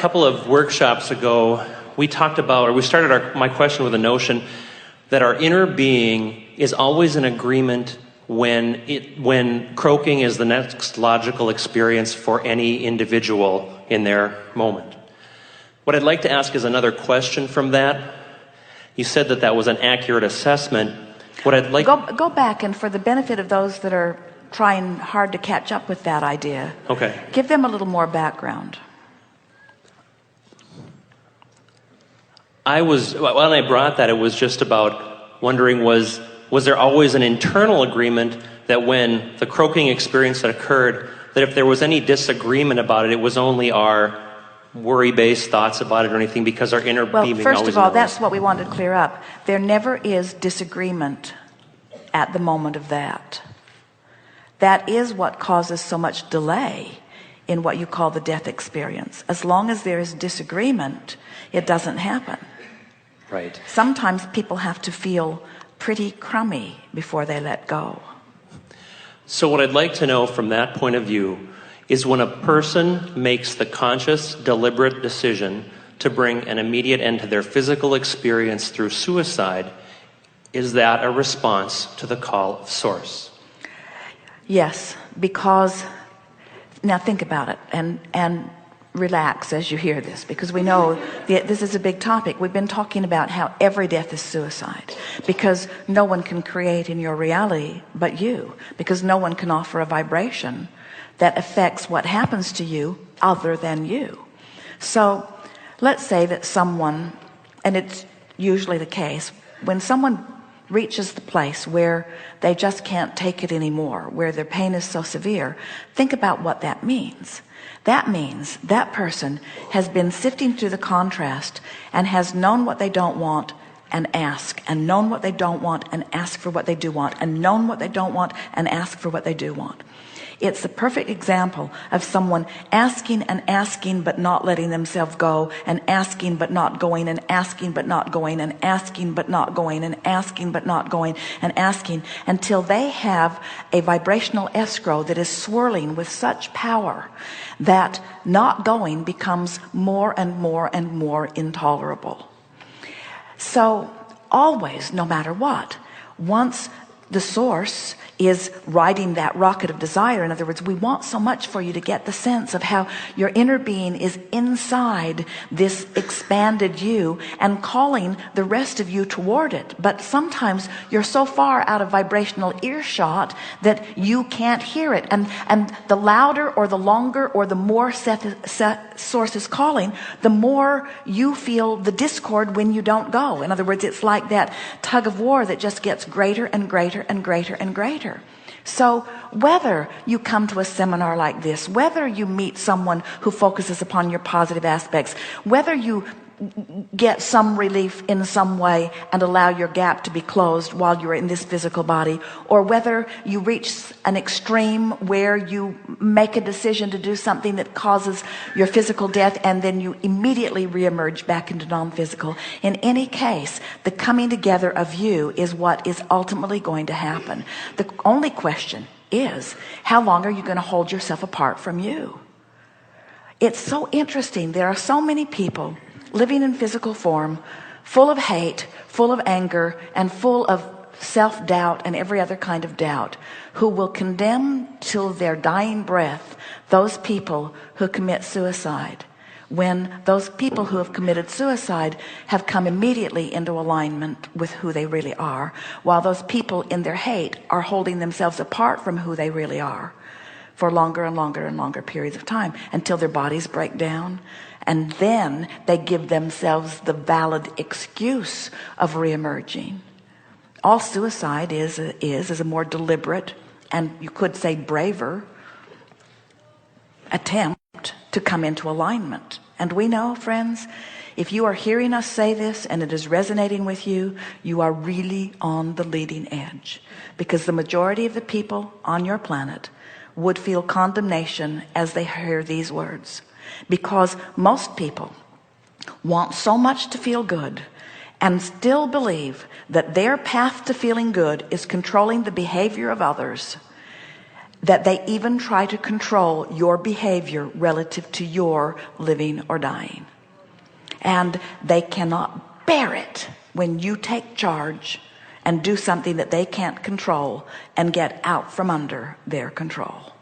couple of workshops ago, we talked about, or we started my question with a notion that our inner being is always in agreement when croaking is the next logical experience for any individual in their moment. What I'd like to ask is another question from that. You said that that was an accurate assessment. What I'd like go back, and for the benefit of those that are trying hard to catch up with that idea, okay, give them a little more background. When I brought that, it was just about wondering, was there always an internal agreement that when the croaking experience had occurred, that if there was any disagreement about it, it was only our worry-based thoughts about it or anything, because our inner being Well, first always of all, knows. that's what we wanted to clear up. There never is disagreement at the moment of that. That is what causes so much delay in what you call the death experience. As long as there is disagreement, it doesn't happen. Right. Sometimes people have to feel pretty crummy before they let go. So what I'd like to know from that point of view is, when a person makes the conscious, deliberate decision to bring an immediate end to their physical experience through suicide, is that a response to the call of Source? Yes, because, now think about it and relax as you hear this, because we know this is a big topic. We've been talking about how every death is suicide, because no one can create in your reality but you, because no one can offer a vibration that affects what happens to you other than you. So let's say that someone, and it's usually the case, when someone reaches the place where they just can't take it anymore, where their pain is so severe, think about what that means. That means that person has been sifting through the contrast and has known what they don't want and ask, and known what they don't want and ask for what they do want, and known what they don't want and ask for what they do want. It's the perfect example of someone asking and asking but not letting themselves go, and asking but not going, and asking but not going, and asking but not going, and asking but not going, and asking, until they have a vibrational escrow that is swirling with such power that not going becomes more and more and more intolerable. So always, no matter what, once the Source is riding that rocket of desire, in other words, we want so much for you to get the sense of how your inner being is inside this expanded you and calling the rest of you toward it. But sometimes you're so far out of vibrational earshot that you can't hear it, and the louder or the longer or the more Source is calling, the more you feel the discord when you don't go. In other words, it's like that tug of war that just gets greater and greater and greater and greater. So whether you come to a seminar like this, whether you meet someone who focuses upon your positive aspects, whether you get some relief in some way and allow your gap to be closed while you're in this physical body, or whether you reach an extreme where you make a decision to do something that causes your physical death and then you immediately reemerge back into non-physical, in any case, the coming together of you is what is ultimately going to happen. The only question is, how long are you going to hold yourself apart from you? It's so interesting. There are so many people living in physical form, full of hate, full of anger, and full of self-doubt and every other kind of doubt, who will condemn till their dying breath those people who commit suicide, when those people who have committed suicide have come immediately into alignment with who they really are, while those people in their hate are holding themselves apart from who they really are for longer and longer and longer periods of time, until their bodies break down. And then they give themselves the valid excuse of reemerging. All suicide is a more deliberate, and you could say braver, attempt to come into alignment. And we know, friends, if you are hearing us say this and it is resonating with you, you are really on the leading edge, because the majority of the people on your planet would feel condemnation as they hear these words. Because most people want so much to feel good and still believe that their path to feeling good is controlling the behavior of others. that they even try to control your behavior relative to your living or dying. And they cannot bear it when you take charge and do something that they can't control and get out from under their control.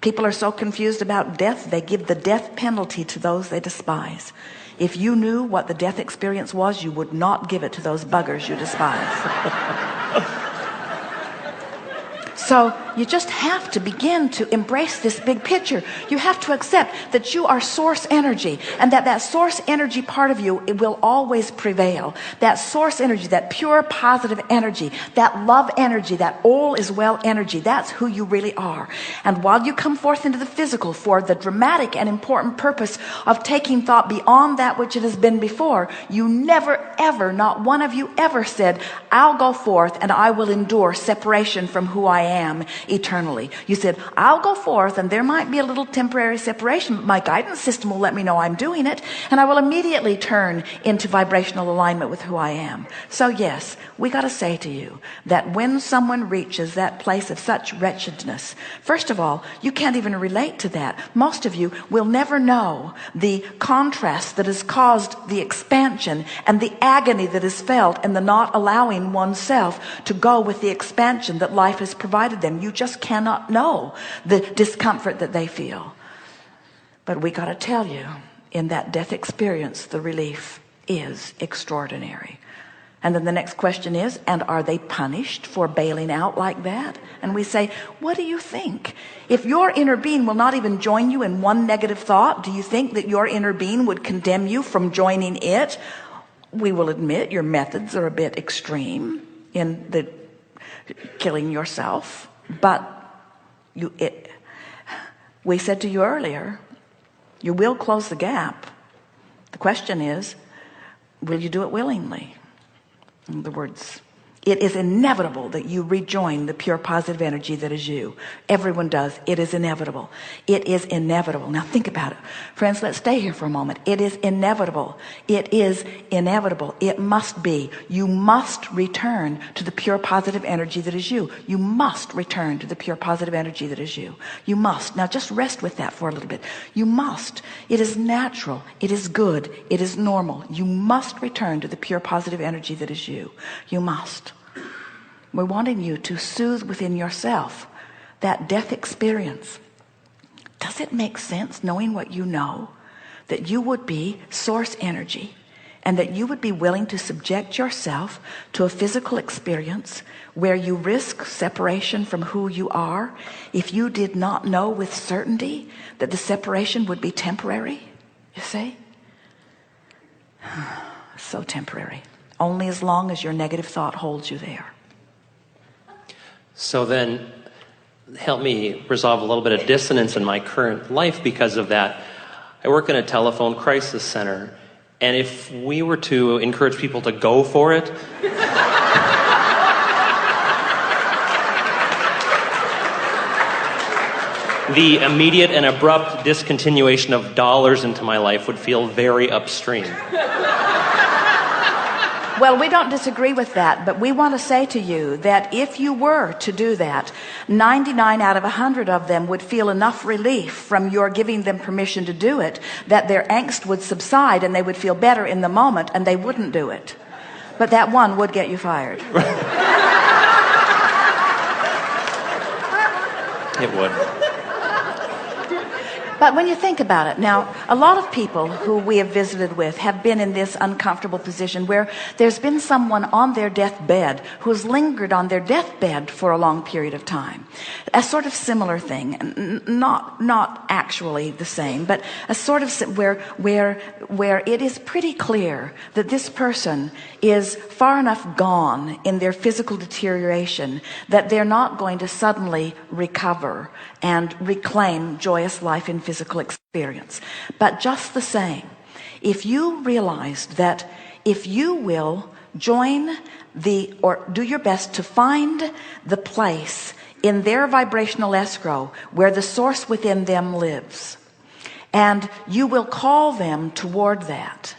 People are so confused about death, they give the death penalty to those they despise. If you knew what the death experience was, you would not give it to those buggers you despise. So you just have to begin to embrace this big picture. You have to accept that you are source energy, and that source energy part of you, it will always prevail. That source energy, that pure positive energy, that love energy, that all is well energy, that's who you really are. And while you come forth into the physical for the dramatic and important purpose of taking thought beyond that which it has been before, you never ever, not one of you ever said, I'll go forth and I will endure separation from who I am eternally. You said, I'll go forth and there might be a little temporary separation, but my guidance system will let me know I'm doing it, and I will immediately turn into vibrational alignment with who I am. So yes, we got to say to you that when someone reaches that place of such wretchedness, first of all, you can't even relate to that. Most of you will never know the contrast that has caused the expansion and the agony that is felt in the not allowing oneself to go with the expansion that life has provided them. You just cannot know the discomfort that they feel. But we got to tell you, in that death experience, the relief is extraordinary. And then the next question is, and are they punished for bailing out like that? And we say, what do you think? If your inner being will not even join you in one negative thought, do you think that your inner being would condemn you from joining it? We will admit your methods are a bit extreme in the killing yourself, but we said to you earlier, you will close the gap. The question is, will you do it willingly? In other words, it is inevitable that you rejoin the pure positive energy that is you. Everyone does. It is inevitable. It is inevitable. Now think about it. Friends, let's stay here for a moment. It is inevitable. It is inevitable. It must be. You must return to the pure positive energy that is you. You must return to the pure positive energy that is you. You must. Now just rest with that for a little bit. You must. It is natural. It is good. It is normal. You must return to the pure positive energy that is you. You must. We're wanting you to soothe within yourself that death experience. Does it make sense, knowing what you know, that you would be source energy and that you would be willing to subject yourself to a physical experience where you risk separation from who you are if you did not know with certainty that the separation would be temporary? You see? So temporary. Only as long as your negative thought holds you there. So then, help me resolve a little bit of dissonance in my current life because of that. I work in a telephone crisis center, and if we were to encourage people to go for it, the immediate and abrupt discontinuation of dollars into my life would feel very upstream. Well, we don't disagree with that, but we want to say to you that if you were to do that, 99 out of 100 of them would feel enough relief from your giving them permission to do it that their angst would subside and they would feel better in the moment and they wouldn't do it. But that one would get you fired. It would. But when you think about it, now, a lot of people who we have visited with have been in this uncomfortable position where there's been someone on their deathbed who's lingered on their deathbed for a long period of time. A sort of similar thing, not actually the same, but a sort of where it is pretty clear that this person is far enough gone in their physical deterioration that they're not going to suddenly recover and reclaim joyous life in physical experience. But just the same, if you realized that if you will join or do your best to find the place in their vibrational escrow where the source within them lives, and you will call them toward that,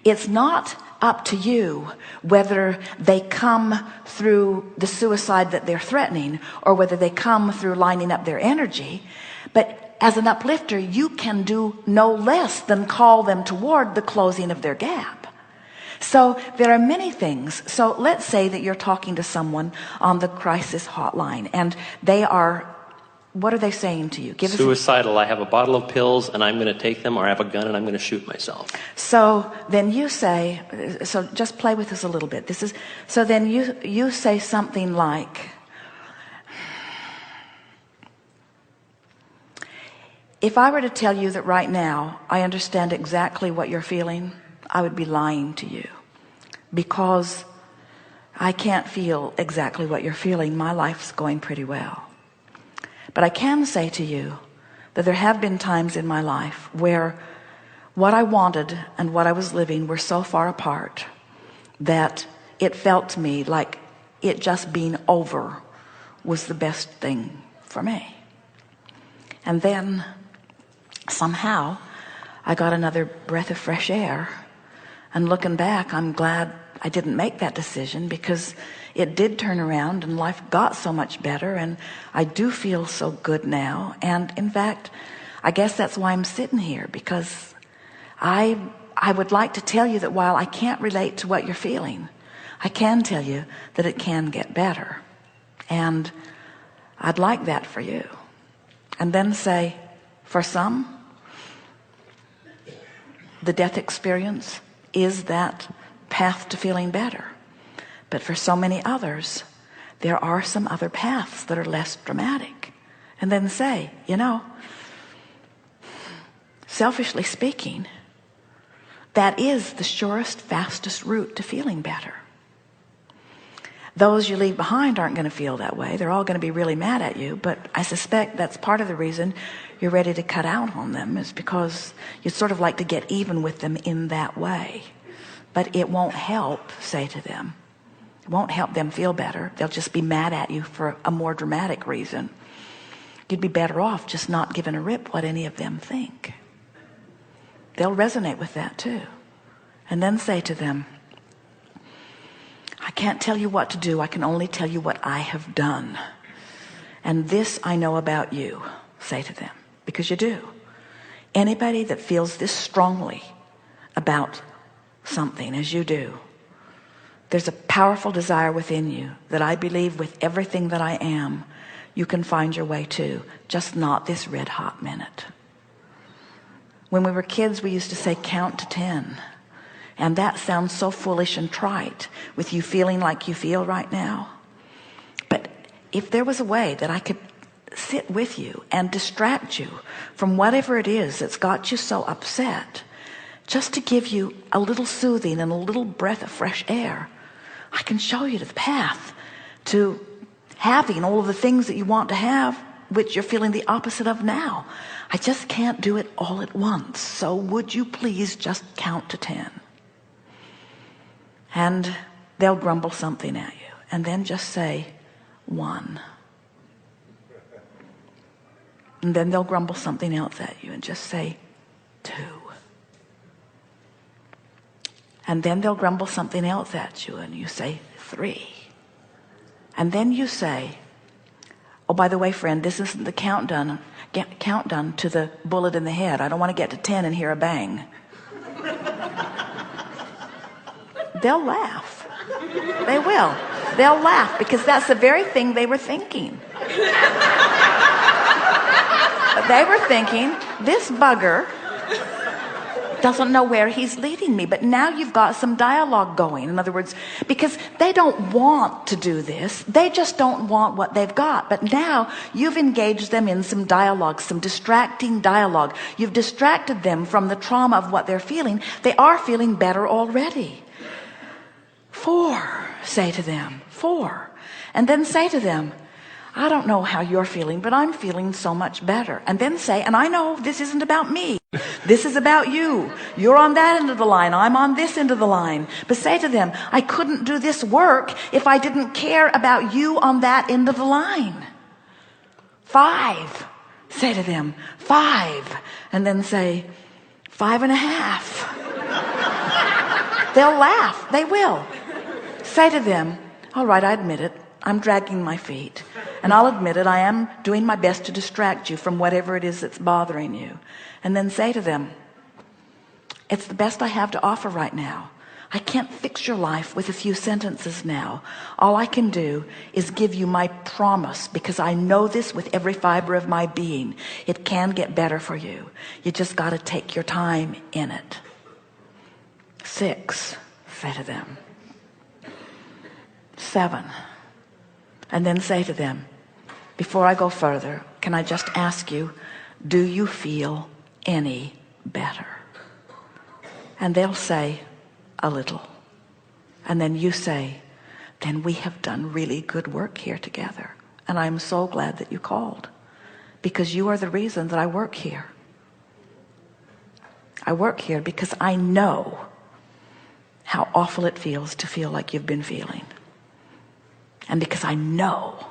it's not up to you whether they come through the suicide that they're threatening or whether they come through lining up their energy. But as an uplifter, you can do no less than call them toward the closing of their gap. So there are many things. So let's say that you're talking to someone on the crisis hotline and they are, what are they saying to you? Suicidal. I have a bottle of pills and I'm going to take them, or I have a gun and I'm going to shoot myself. So then you say, so just play with this a little bit. So then you say something like, if I were to tell you that right now I understand exactly what you're feeling, I would be lying to you, because I can't feel exactly what you're feeling. My life's going pretty well. But I can say to you that there have been times in my life where what I wanted and what I was living were so far apart that it felt to me like it just being over was the best thing for me. And then somehow I got another breath of fresh air. And looking back, I'm glad I didn't make that decision, because it did turn around and life got so much better and I do feel so good now. And in fact, I guess that's why I'm sitting here, because I would like to tell you that while I can't relate to what you're feeling, I can tell you that it can get better. And I'd like that for you. And then say, for some, the death experience is that path to feeling better. But for so many others, there are some other paths that are less dramatic. And then say, you know, selfishly speaking, that is the surest, fastest route to feeling better. Those you leave behind aren't going to feel that way. They're all going to be really mad at you. But I suspect that's part of the reason you're ready to cut out on them, is because you'd sort of like to get even with them in that way. But it won't help, say to them. It won't help them feel better. They'll just be mad at you for a more dramatic reason. You'd be better off just not giving a rip what any of them think. They'll resonate with that too. And then say to them, I can't tell you what to do. I can only tell you what I have done. And this I know about you, say to them, because you do. Anybody that feels this strongly about something as you do, there's a powerful desire within you that I believe with everything that I am, you can find your way to, just not this red hot minute. When we were kids, we used to say count to 10. And that sounds so foolish and trite with you feeling like you feel right now. But if there was a way that I could sit with you and distract you from whatever it is that's got you so upset, just to give you a little soothing and a little breath of fresh air, I can show you the path to having all of the things that you want to have, which you're feeling the opposite of now. I just can't do it all at once. So would you please just count to 10? And they'll grumble something at you. And then just say 1. And then they'll grumble something else at you and just say 2. And then they'll grumble something else at you and you say 3. And then you say, oh, by the way, friend, this isn't the countdown to the bullet in the head. I don't want to get to 10 and hear a bang. They'll laugh. They will. They'll laugh because that's the very thing they were thinking. They were thinking, this bugger doesn't know where he's leading me. But now you've got some dialogue going. In other words, because they don't want to do this. They just don't want what they've got. But now you've engaged them in some dialogue, some distracting dialogue. You've distracted them from the trauma of what they're feeling. They are feeling better already. 4, say to them, 4. And then say to them, I don't know how you're feeling, but I'm feeling so much better. And then say, and I know this isn't about me. This is about you. You're on that end of the line. I'm on this end of the line. But say to them, I couldn't do this work if I didn't care about you on that end of the line. 5, say to them, 5. And then say, 5.5. They'll laugh. They will. Say to them, all right, I admit it. I'm dragging my feet. And I'll admit it. I am doing my best to distract you from whatever it is that's bothering you. And then say to them, it's the best I have to offer right now. I can't fix your life with a few sentences now. All I can do is give you my promise, because I know this with every fiber of my being. It can get better for you. You just got to take your time in it. 6, say to them. 7. And then say to them, before I go further, can I just ask you, do you feel any better? And they'll say, a little. And then you say, then we have done really good work here together. And I'm so glad that you called, because you are the reason that I work here. I work here because I know how awful it feels to feel like you've been feeling. And because I know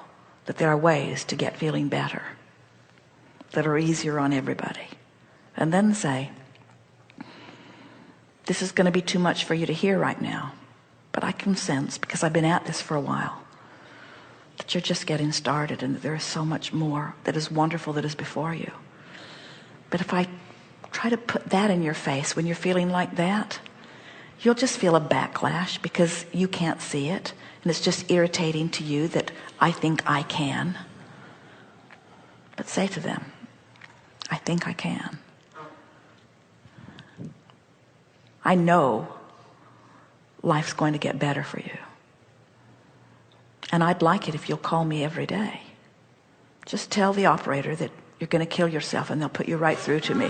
that there are ways to get feeling better that are easier on everybody. And then say, this is going to be too much for you to hear right now, but I can sense, because I've been at this for a while, that you're just getting started and that there is so much more that is wonderful that is before you. But if I try to put that in your face when you're feeling like that, you'll just feel a backlash because you can't see it, and it's just irritating to you that I think I can. But say to them, I think I can. I know life's going to get better for you. And I'd like it if you'll call me every day. Just tell the operator that you're going to kill yourself and they'll put you right through to me.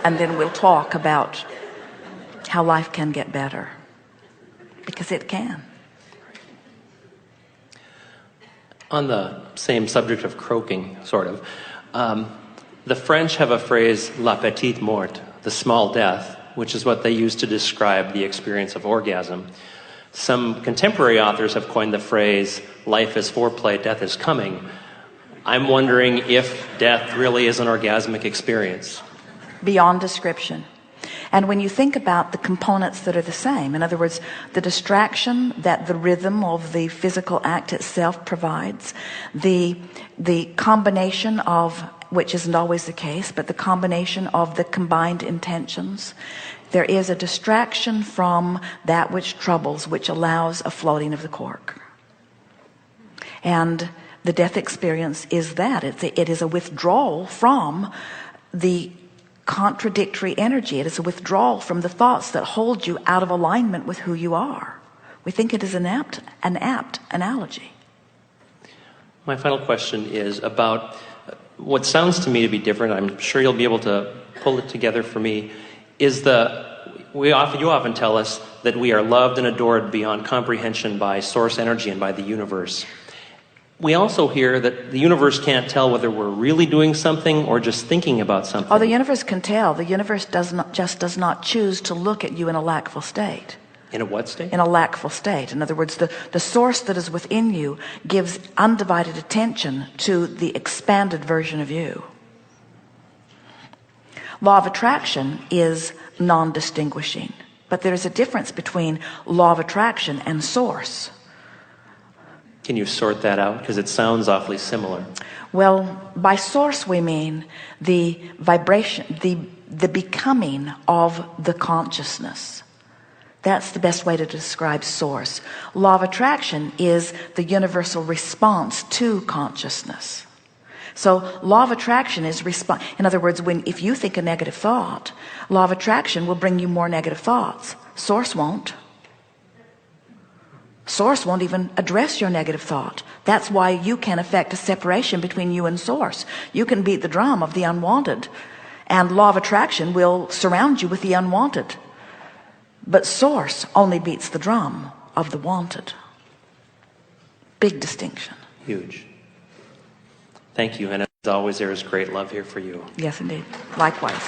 And then we'll talk about how life can get better. Because it can. On the same subject of croaking, sort of, the French have a phrase, la petite mort, the small death, which is what they use to describe the experience of orgasm. Some contemporary authors have coined the phrase, life is foreplay, death is coming. I'm wondering if death really is an orgasmic experience. Beyond description. And when you think about the components that are the same, in other words, the distraction that the rhythm of the physical act itself provides, the combination of, which isn't always the case, but the combination of the combined intentions, there is a distraction from that which troubles, which allows a floating of the cork. And the death experience is that. It is a withdrawal from the contradictory energy. It is a withdrawal from the thoughts that hold you out of alignment with who you are. We think it is an apt analogy. My final question is about what sounds to me to be different. I'm sure you'll be able to pull it together for me. Is you often tell us that we are loved and adored beyond comprehension by source energy and by the universe. We also hear that the universe can't tell whether we're really doing something or just thinking about something. Oh, the universe can tell. The universe does not choose to look at you in a lackful state. In a what state? In a lackful state. In other words, the source that is within you gives undivided attention to the expanded version of you. Law of attraction is non-distinguishing, but there is a difference between law of attraction and source. Can you sort that out? Because it sounds awfully similar. Well, by source we mean the vibration, the becoming of the consciousness. That's the best way to describe source. Law of attraction is the universal response to consciousness. So law of attraction is response. In other words, if you think a negative thought, law of attraction will bring you more negative thoughts. Source won't. Source won't even address your negative thought. That's why you can affect a separation between you and source. You can beat the drum of the unwanted, and law of attraction will surround you with the unwanted. But source only beats the drum of the wanted. Big distinction. Huge. Thank you. And as always, there is great love here for you. Yes, indeed. Likewise.